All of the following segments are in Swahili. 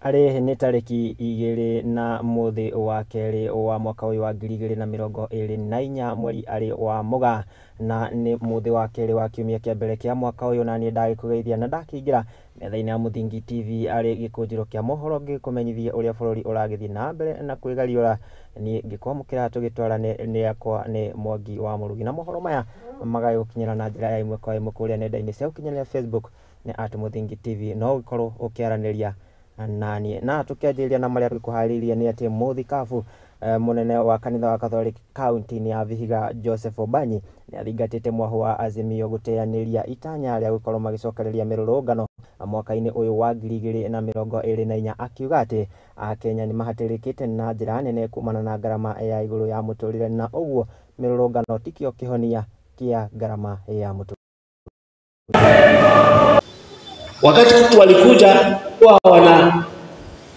Ari ni tariki igiri na muthi wa keri wa mwaka uyu wa 2024 mweri ari wa Mugaa na ni muthi wa keri wa kiumia kia mbere kia mwaka uyu na ni ndagikugeithia na ndakingira metha-ini ya Muthingi TV ari Gikunjuro kia Mohoro ngikumenyithia uria bururi uragithii na mbere na kwigariura ni ngikwamukira tugitwarane ni akwa ni Mwangi wa Murugi na mohoro maya magai gukinyira na njira ya imwe kwa imwe kuria nenda-ini cia ukinyanĩria Facebook ni @Muthingi TV no gikorwo ukiaraniria nani na tukianjiria na maria twikuhariria ni ati muthikabu munene wa kanitha wa Catholic County ni ya Vihiga Joseph Obanyi ni athingatite mwahu wa Azimio guteaniria itanya ria gukorwo magicokereria mirurungano mwaka-ini uyu wa 2024 akiuga ati Akenya ni mahatirikite na njira nene kumana na garama ya iguru ya muturire na uguo mirurungano tikio kihonia kia garama ya muturire. Wakati watu walikuja kwa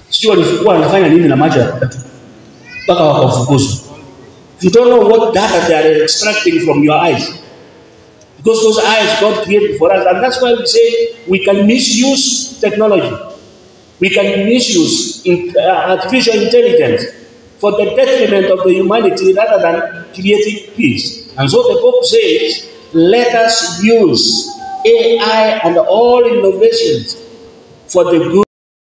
sio walikuwa wanafanya nini na maji ya watu mpaka wakafukuzwa. You don't know what data they are extracting from your eyes, because those eyes God created for us, and that's why we say we can misuse technology, we can misuse artificial intelligence for the detriment of the humanity rather than creating peace. And so the Pope says, let us use AI and all innovations for the good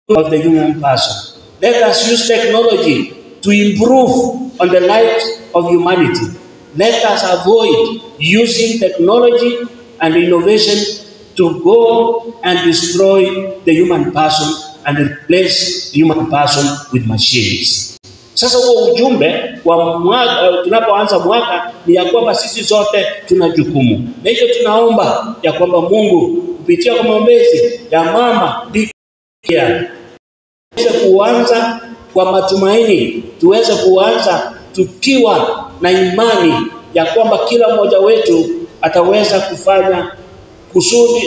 of the human person. Let us use technology to improve on the lives of humanity. Let us avoid using technology and innovation to go and destroy the human person and replace the human person with machines. Sasa huo ujumbe wa mwaka tunapoanza mwaka ni ya kwamba sisi zote tuna jukumu. Na hiyo tunaomba ya kwamba Mungu kupitia kwa maombezi ya mama Bikira tuweze kuanza kwa matumaini, tuweze kuanza tukiwa na imani ya kwamba kila mmoja wetu ataweza kufanya kusudi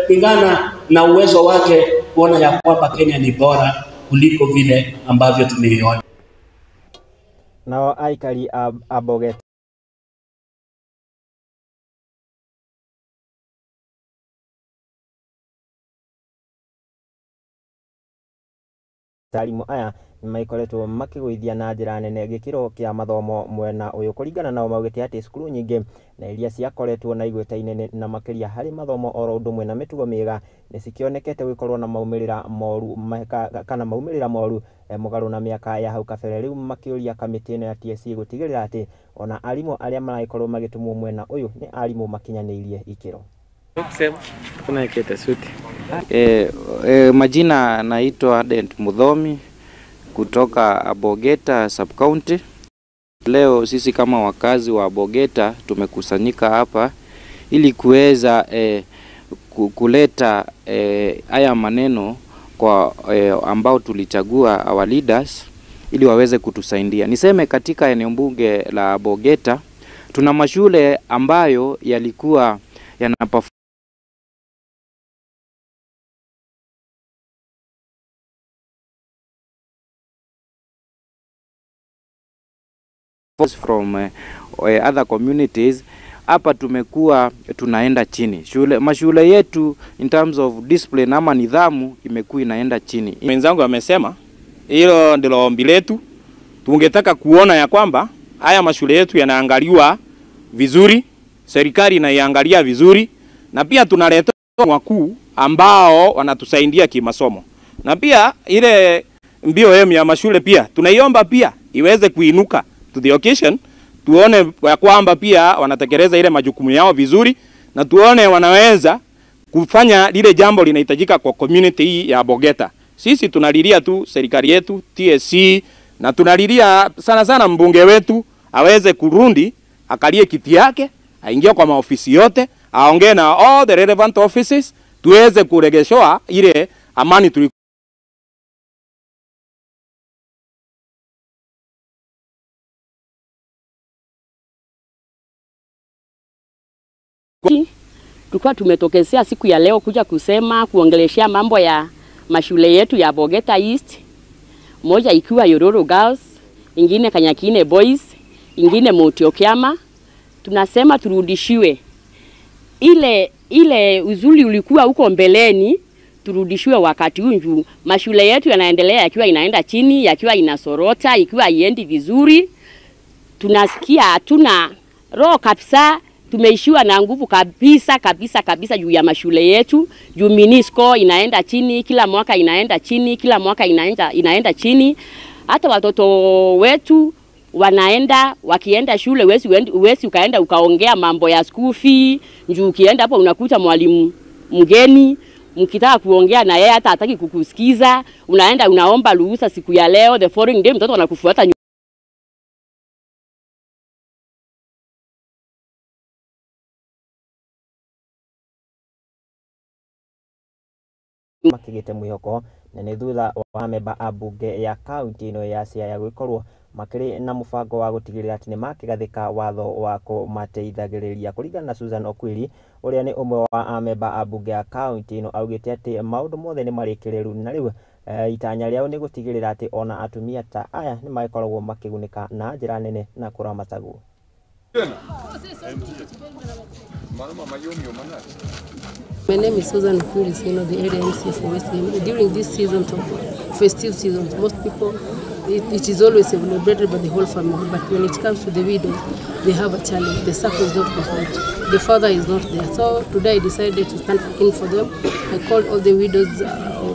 kulingana na uwezo wake kuona ya kwamba Kenya ni bora kuliko vile ambavyo tumeiona. Nao aikari Abogeta tarimu aya maikoretwo makigwithia na njira nene gikiro kia mathomo mwena uyu kuringana nao maugite ati cukuru nyingi na iria ciakoretwo na igweta inene na makiria hari mathomo oro undu mwena mitugo miega ni cikionekete gukorwo na maumirira moru kana maumirira moru mugaru na miaka ya hau kabere. Riu makiuria kamiti ino ya TSC gutigirira ati ona arimu aria maraikorwo magitumwo mwena uyu ni arimu makinyanirie ikiro. Kuna ikete suti. Majina naitwa Adent Mudhomi kutoka Abogeta Sub-County. Leo sisi kama wakazi wa Abogeta tumekusanyika hapa ili kuweza kuleta haya maneno kwa ambao tulichagua our leaders ili waweze kutusaidia. Niseme katika eneo bunge la Abogeta tuna mashule ambayo yalikuwa yanapafanya from other communities. Hapa tumekuwa tunaenda chini. Mashule yetu in terms of discipline ama nidhamu imekuwa inaenda chini. Mwenzangu amesema hilo ndilo ombi letu. Tungetaka kuona ya kwamba haya mashule yetu yanaangaliwa vizuri, serikali inaiangalia vizuri, na pia tunaleta wakuu ambao wanatusaidia kimasomo. Na pia ile mbio ya mashule pia tunaiomba pia iweze kuinuka to the occasion, tuone ya kwamba pia wanatekeleza ile majukumu yao vizuri, na tuone wanaweza kufanya lile jambo linahitajika kwa community hii ya Abogeta. Sisi tunalilia tu serikali yetu TSC, na tunalilia sana sana mbunge wetu aweze kurudi akalie kiti yake, aingie kwa maofisi yote, aongee na all the relevant offices, tuweze kuregeshoa ile amani Tulikuwa tumetokezea siku ya leo kuja kuongeleshea mambo ya mashule yetu ya Abogeta East, moja ikiwa Yororo Girls, ingine Kanyakine Boys, ingine Motiokiama. Tunasema turudishiwe ile uzuri ulikuwa huko mbeleni, turudishiwe wakati huu. Mashule yetu yanaendelea yakiwa inaenda chini, yakiwa inasorota, ikiwa haiendi vizuri. Tunasikia hatuna roho kabisa, tumeishiwa na nguvu kabisa juu ya mashule yetu. Juu MINISCO inaenda chini, kila mwaka inaenda chini, kila mwaka inaenda chini. Hata watoto wetu wakienda shule uwezi ukaenda ukaongea mambo ya school fee. Juu ukienda hapo unakuta mwalimu mgeni, mkitaka kuongea na yeye hata hataki kukusikiza. Unaenda unaomba ruhusa siku ya leo, the following day mtoto anakufuata makigite mwihoko na nĩ thutha wa memba a bunge ya kaunti ino ya Siaya gwikorwo makiri na mubango wa gutigirira ati ni makigathika watho wa kumateithagiriria. Kuringana na Susan Okwiri uria ni umwe wa amemba a bunge ya kaunti ino, augite ati maundu mothe ni marikiriru na riu itanya riao ni gutigirira ati ona atumia ta aya ni magikoragwo makigunika na njira nene na kuramatagu. My name is Susan Okwiri, the area MC for West Game. During this season of festive season, most people, it is always celebrated by the whole family. But when it comes to the widows, they have a challenge. The circle is not complete. The father is not there. So today I decided to stand in for them. I called all the widows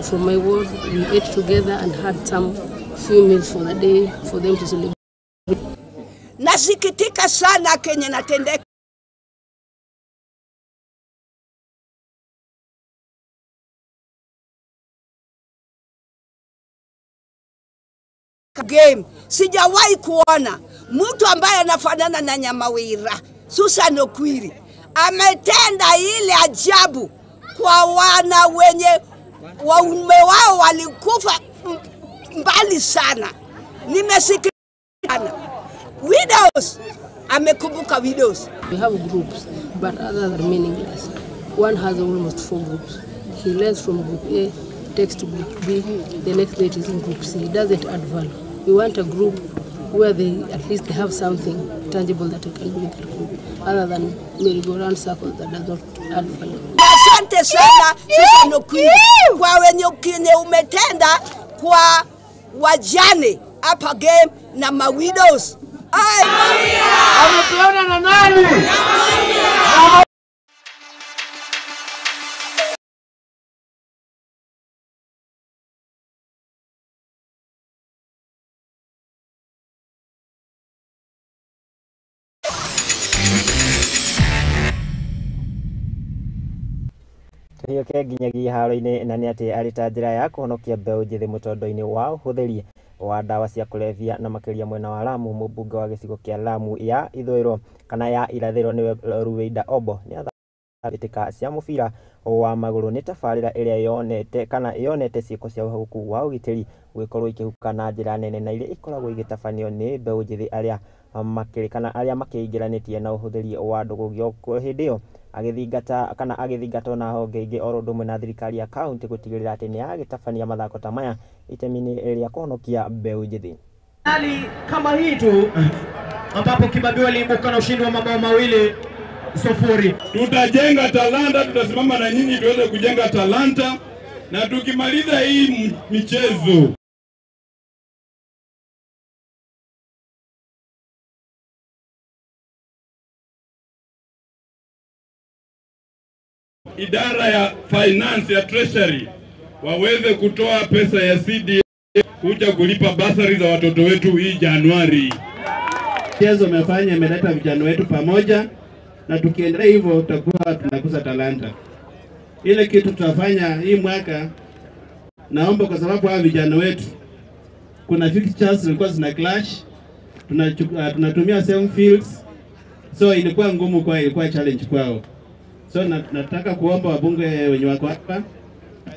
from my ward. We ate together and had some few meals for the day for them to celebrate. Nasikitika sana kenye natendeka. Game sijawahi kuona mtu ambaye anafanana na Nyamawira. Susan Okwiri ametenda ile ajabu kwa wana wenye waume wao walikufa mbali sana. Nimesikia widows, amekumbuka widows. We have groups, but others are meaningless. One has almost 4 groups. He learns from group A, takes to group B, the next day is in group C. It doesn't add value. We want a group where at least they have something tangible that they can do with that group, other than merry-go-round circles that does not add value. Asante sana Susan Okwiri kwa wenye umetenda kwa wajane hapa game na mawidows. Amepeana na nani? Tuhiuke nginyagia haro-ini na ni ati arita njira ya kuhonokia mbeu njithi mutondo-ini wa uhuthiri wa dawa cia kulevya na makiria mwena wa Lamu. Mubunge wa gicigo kia Lamu ya ithwiro kana ya irathiro niwe Ruweida Obo ni athabitika cia mubira wa maguru ni tabarira iria yonete ciiko cia uhuku wa ugitiri gwikorwo ikihuka na njira nene na iria ikoragwo igitabanio ni mbeu njithi aria makiingiranitie na uhuthiri wa ndugugio hindi iyo agithingata na honge ingi oro ndumwe na thirikari ya kaunti gutigirira ati ni agitabania mathako ta maya itemini iria kuhonokia mbeu njithi. Hali kama hii tu ambapo Kibabii waliibuka na ushindi wa mabao 2-0. Tutajenga talanta, tutasimama na nyinyi tuweze kujenga talanta, na tukimaliza hii michezo idara ya finance ya treasury waweze kutoa pesa ya CDA kuja kulipa basari za watoto wetu hii Januari. Mchezo umefanya imeleta vijana wetu pamoja, na tukiendelea hivyo tutakuwa tunakuza talanta. Ile kitu tutafanya hii mwaka, naomba kwa sababu hawa vijana wetu kuna fixtures zilikuwa zina clash, tunatumia same fields, so ilikuwa ngumu kwa, ilikuwa challenge kwao. So nataka kuomba wabunge wenye wako hapa,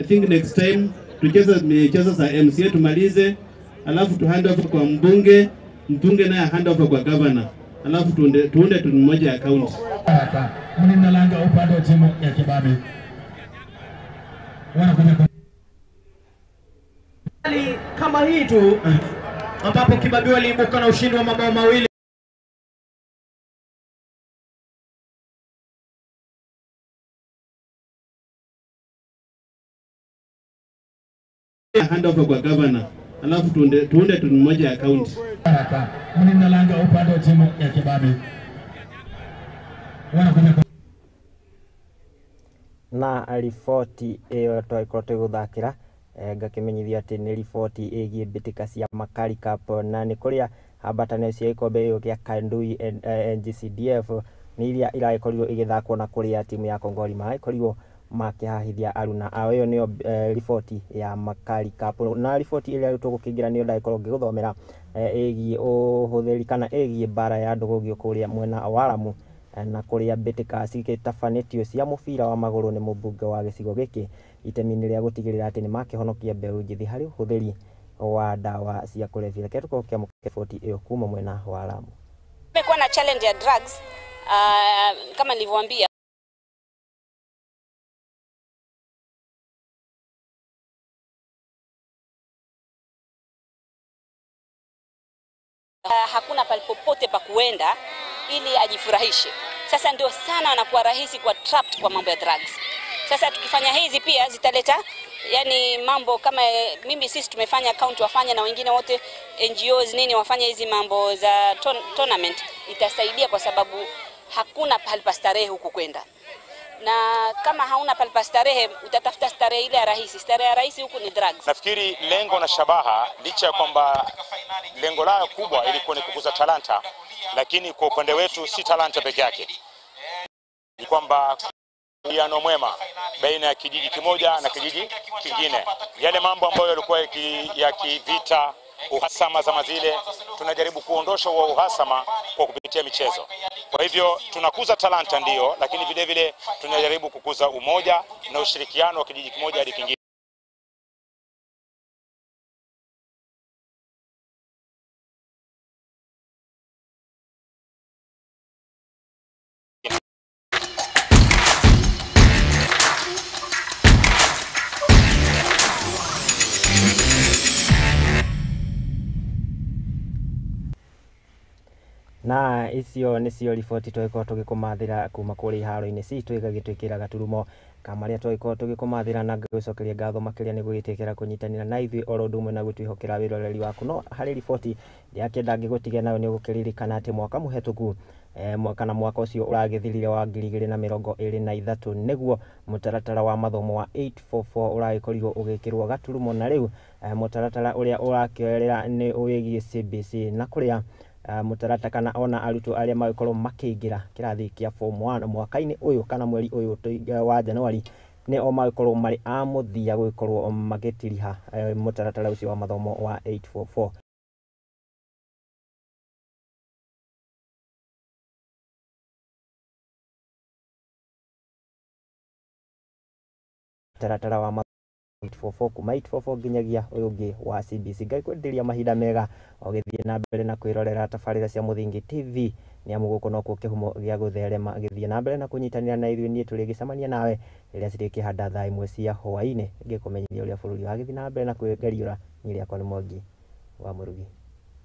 I think next time tucheze michezo za MCA tumalize, alafu tu hand over kwa mbunge naye hand over kwa governor, alafu tuunde timu moja ya county. Mnalanga upande wa timu ya Kibabii. Hali kama hii tu ambapo Kibabii waliibuka na ushindi wa mabao 2 handover kwa governor, alafu tuunde timu moja ya county. Mlinalanga upande wa timu ya Kibabi. Na riboti ĩyo twaikorwo tũgũthakĩra ngakimenyithia atĩ nĩ riboti ĩgiĩ mbĩtĩka cia Makari Cup, na nĩ kũrĩa ambatanio cia ikombe ĩyo gĩa Kandui NGCDF nĩ iria iragĩkorirwo igĩthakwo na kũrĩa timu ya Kongori magĩkorirwo makĩhahithia aruna ao. Ĩyo nĩyo riboti ya Makari Cup, na riboti ĩrĩa tũgũkĩingĩra nĩyo ndagĩkorwo ngĩgũthomera ĩgiĩ ũhũthĩri kana ĩgiĩ mbara ya ndũgũgio kũrĩa mwena wa Lamu, na kũrĩa mbĩtĩka cigĩtabanĩtio cia mũbira wa magũrũ nĩ mũmbunge wa gĩcigo gĩkĩ itemi-inĩ rĩa gũtigĩrĩra atĩ nĩ makĩhonokia mbeũ njĩthĩ harĩ ũhũthĩri wa ndawa cia kũrebia. Reke tũkorwo riboti ĩyo kuma mwena wa Lamu. Kumekuwa na challenge ya drugs kama nilivyowaambia. Hakuna palipopote pa kuenda ili ajifurahishe. Sasa ndio sana anakuwa rahisi kwa trapped kwa mambo ya drugs. Sasa tukifanya hizi pia zitaleta yani mambo kama sisi tumefanya county wafanya na wengine wote NGOs nini wafanya hizi mambo za tournament, itasaidia kwa sababu hakuna palipa starehe huku kwenda. Na kama hauna palipa starehe utatafuta starehe ile ya rahisi. Starehe ya rahisi huku ni drugs. Nafikiri lengo na shabaha, licha ya kwamba lengo lao kubwa ilikuwa ni kukuza talanta, lakini kwa upande wetu si talanta peke yake. Ni kwamba uwiano mwema baina ya kijiji kimoja na kijiji kingine. Yale mambo ambayo yalikuwa ya kivita, uhasama zama zile, tunajaribu kuondosha huo uhasama kwa kupitia michezo. Kwa hivyo tunakuza talanta ndio, lakini vile vile tunajaribu kukuza umoja na ushirikiano wa kijiji kimoja hadi kingine. Na icio nĩcio riboti twagĩkorwo tũgĩkũmathĩra kuma kũrĩ haro-inĩ citũ igagĩtwĩkĩra gaturumo kamarĩa twagĩkorwo tũgĩkũmathĩra, na ngagĩcokeria ngatho makĩria nĩ gwĩtĩkĩra kũnyitanĩra na ithuĩ oro ũndũ ũmwe na gũtwĩhokera wĩroreri waku. No harĩ riboti ndĩakĩenda ngĩgũtigia nayo nĩ ũgũkĩririkana atĩ mwaka mũhetũku kana mwaka ũcio ũragĩthirire wa 2023 nĩguo mũtaratara wa mathomo wa 844 ũragĩkorirwo ũgĩkĩrwo gaturumo, na rĩu mũtaratara ũrĩa ũrakĩoerera nĩ wĩgiĩ CBC, na kũrĩa mũtaratara kana ona arutwo arĩa magĩkorwo makĩingĩra kĩrathi kĩa form 1 mwaka-inĩ ũyũ kana mweri ũyũ wa Januari nĩ o magĩkorwo marĩ a mũthia gũgĩkorwo magĩtiriha mũtaratara ũcio wa mathomo wa 844. Mũtaratara wa 844 kuma 844 nginyagia ũyũ ũngĩ wa CBC. Ngagĩkwenderia mahinda mega ũgĩthiĩ na mbere na kwĩrorera tabarĩra cia Mũthingi TV, nĩ amu gũkũ nokuo kĩhumo gĩa gũtherema. Gĩthiĩ na mbere na kũnyitanĩra na ithuĩ, niĩ tũrĩgĩcemania nawe rĩrĩa cirĩkĩhanda thaa imwe cia hwaĩ-inĩ ngĩkũmenyithia ũrĩa bũrũri wagĩthiĩ na mbere na kwĩgariũra. Niĩ rĩakwa nĩ Mwangi wa Mũrugi.